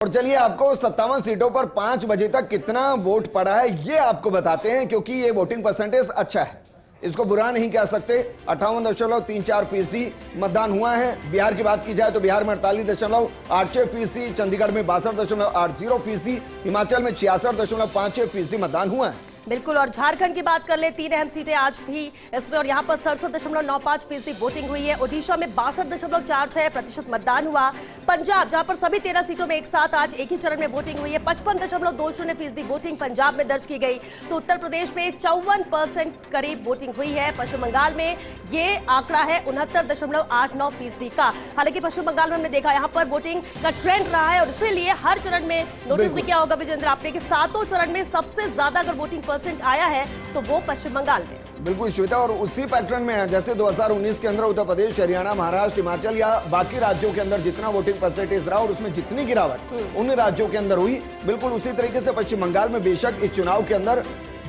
और चलिए आपको 57 सीटों पर 5 बजे तक कितना वोट पड़ा है ये आपको बताते हैं, क्योंकि ये वोटिंग परसेंटेज अच्छा है, इसको बुरा नहीं कह सकते। 58.34% मतदान हुआ है। बिहार की बात की जाए तो बिहार में 48.86%, चंडीगढ़ में 62.80%, हिमाचल में 66.56% मतदान हुआ है। बिल्कुल। और झारखंड की बात कर ले, 3 अहम सीटें आज थी इसमें और यहाँ पर 67.95% वोटिंग हुई है। ओडिशा में 62.46% मतदान हुआ। पंजाब, जहाँ पर सभी 13 सीटों में एक साथ आज एक ही चरण में वोटिंग हुई है, 55.20% वोटिंग पंजाब में दर्ज की गई। तो उत्तर प्रदेश में 54% करीब वोटिंग हुई है। पश्चिम बंगाल में ये आंकड़ा है 69.89% का। हालांकि पश्चिम बंगाल में हमने देखा यहाँ पर वोटिंग का ट्रेंड रहा है और इसीलिए हर चरण में नोटिस भी किया होगा विजेंद्र आपने कि 7 चरण में सबसे ज्यादा अगर वोटिंग आया है तो वो पश्चिम बंगाल में। बिल्कुल श्वेता, और उसी पैटर्न में है जैसे 2019 के अंदर उत्तर प्रदेश, हरियाणा, महाराष्ट्र, हिमाचल या बाकी राज्यों के अंदर जितना वोटिंग परसेंटेज रहा और उसमें जितनी गिरावट उन राज्यों के अंदर हुई, बिल्कुल उसी तरीके से पश्चिम बंगाल में बेशक इस चुनाव के अंदर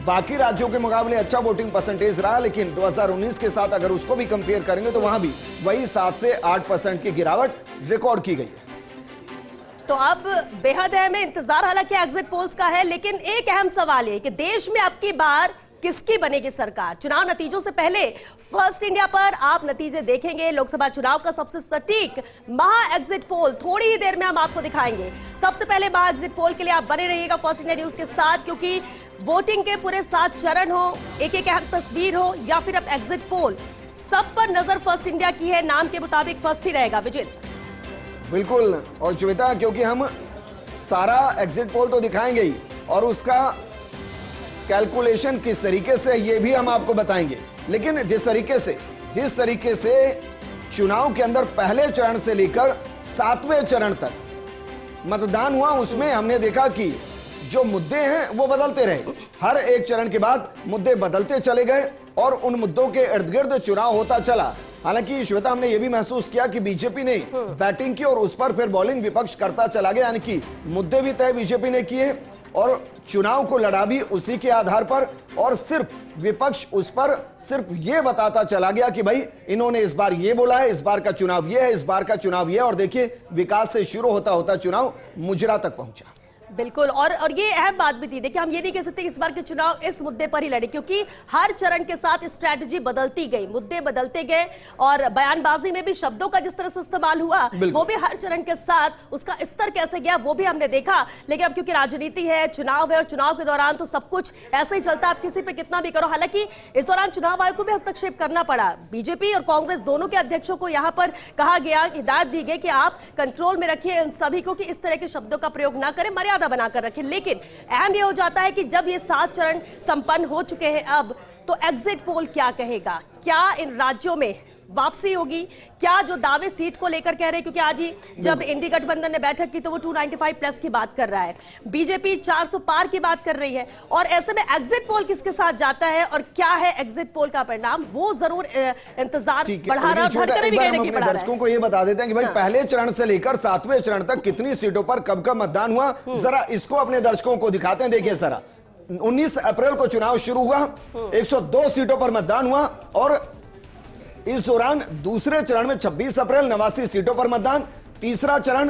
बाकी राज्यों के मुकाबले अच्छा वोटिंग परसेंटेज रहा, लेकिन 2019 के साथ अगर उसको भी कंपेयर करेंगे तो वहां भी वही 7 से 8% की गिरावट रिकॉर्ड की गई है। तो अब बेहद अहम इंतजार हालांकि एग्जिट पोल्स का है, लेकिन एक अहम सवाल है कि देश में अब की बार किसकी बनेगी सरकार। चुनाव नतीजों से पहले फर्स्ट इंडिया पर आप नतीजे देखेंगे। लोकसभा चुनाव का सबसे सटीक महा एग्जिट पोल थोड़ी ही देर में हम आपको दिखाएंगे। सबसे पहले महा एग्जिट पोल के लिए आप बने रहिएगा फर्स्ट इंडिया न्यूज के साथ, क्योंकि वोटिंग के पूरे 7 चरण हो, एक एक अहम तस्वीर हो या फिर अब एग्जिट पोल, सब पर नजर फर्स्ट इंडिया की है। नाम के मुताबिक फर्स्ट ही रहेगा विजय। बिल्कुल। और श्वेता, क्योंकि हम सारा एग्जिट पोल तो दिखाएंगे ही और उसका कैलकुलेशन किस तरीके से ये भी हम आपको बताएंगे, लेकिन जिस तरीके से चुनाव के अंदर पहले चरण से लेकर 7वें चरण तक मतदान हुआ, उसमें हमने देखा कि जो मुद्दे हैं वो बदलते रहे। हर एक चरण के बाद मुद्दे बदलते चले गए और उन मुद्दों के इर्द गिर्द चुनाव होता चला। हालांकि श्वेता, हमने ये भी महसूस किया कि बीजेपी ने बैटिंग की और उस पर फिर बॉलिंग विपक्ष करता चला गया, यानी कि मुद्दे भी तय बीजेपी ने किए और चुनाव को लड़ा भी उसी के आधार पर, और सिर्फ विपक्ष उस पर सिर्फ ये बताता चला गया कि भाई इन्होंने इस बार ये बोला है, इस बार का चुनाव ये है, इस बार का चुनाव ये है। और देखिए, विकास से शुरू होता होता चुनाव मुजरा तक पहुंचा। बिल्कुल। और ये अहम बात भी थी। देखिए, हम ये नहीं कह सकते इस बार के चुनाव इस मुद्दे पर ही लड़े, क्योंकि हर चरण के साथ स्ट्रैटेजी बदलती गई, मुद्दे बदलते गए और बयानबाजी में भी शब्दों का जिस तरह से इस्तेमाल हुआ वो भी हर चरण के साथ उसका स्तर कैसे गया वो भी हमने देखा। लेकिन अब क्योंकि राजनीति है, चुनाव है और चुनाव के दौरान तो सब कुछ ऐसे ही चलता है, आप किसी पे कितना भी करो। हालांकि इस दौरान चुनाव आयोग को भी हस्तक्षेप करना पड़ा। बीजेपी और कांग्रेस दोनों के अध्यक्षों को यहां पर कहा गया, हिदायत दी गई कि आप कंट्रोल में रखिए इन सभी को, कि इस तरह के शब्दों का प्रयोग ना करें, मर्यादा बनाकर रखें। लेकिन अहम यह हो जाता है कि जब ये 7 चरण संपन्न हो चुके हैं अब, तो एग्जिट पोल क्या कहेगा? क्या इन राज्यों में वापसी होगी? क्या जो दावे सीट को लेकर कह रहे हैं, क्योंकि आज ही जब इंडी गठबंधन ने बैठक की तो वो 295 प्लस की बात कर रहा है, बीजेपी 400 पार की बात कर रही है, और ऐसे में एग्जिट पोल किसके साथ जाता है और क्या है एग्जिट पोल का परिणाम, वो जरूर इंतजार बढ़ा रहा है। दर्शकों को ये बता देते हैं कि भाई पहले चरण से लेकर 7वें चरण तक कितनी सीटों पर कब कब मतदान हुआ, जरा इसको अपने दर्शकों को दिखाते हैं। देखिए जरा, 19 अप्रैल को चुनाव शुरू हुआ, 102 सीटों पर मतदान हुआ और इस दौरान दूसरे चरण में 26 अप्रैल 89 सीटों पर मतदान, तीसरा चरण